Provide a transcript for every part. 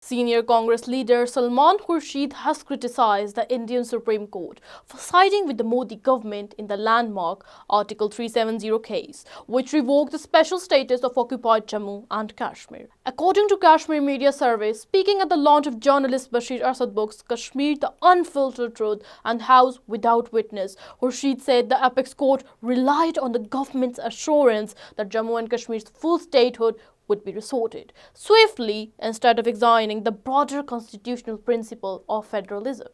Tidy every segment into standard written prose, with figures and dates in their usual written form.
Senior Congress leader Salman Khurshid has criticised the Indian Supreme Court for siding with the Modi government in the landmark Article 370 case, which revoked the special status of occupied Jammu and Kashmir. According to Kashmir Media Survey, speaking at the launch of journalist Bashir Asad book's Kashmir, the Unfiltered Truth and House Without Witness, Khurshid said the apex court relied on the government's assurance that Jammu and Kashmir's full statehood would be resorted swiftly instead of examining the broader constitutional principle of federalism.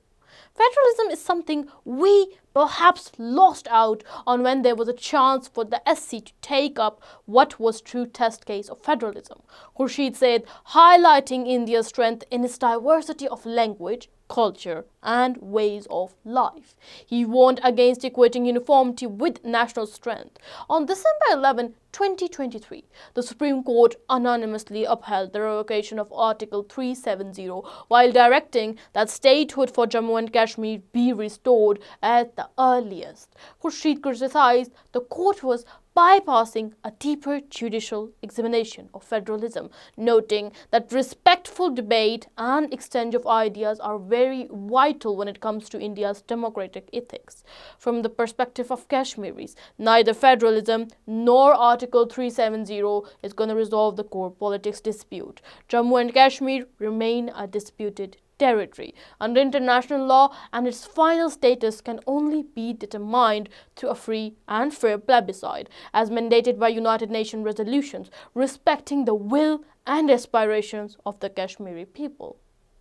Federalism is something we perhaps lost out on when there was a chance for the SC to take up what was true test case of federalism, Khurshid said, highlighting India's strength in its diversity of language, culture and ways of life. He warned against equating uniformity with national strength. On December 11, 2023, the Supreme Court unanimously upheld the revocation of Article 370 while directing that statehood for Jammu and Kashmir be restored at the earliest. Khurshid criticized the court was bypassing a deeper judicial examination of federalism, noting that respectful debate and exchange of ideas are very vital when it comes to India's democratic ethics. From the perspective of Kashmiris, neither federalism nor Article 370 is going to resolve the core politics dispute. Jammu and Kashmir remain a disputed territory under international law, and its final status can only be determined through a free and fair plebiscite, as mandated by United Nations resolutions respecting the will and aspirations of the Kashmiri people.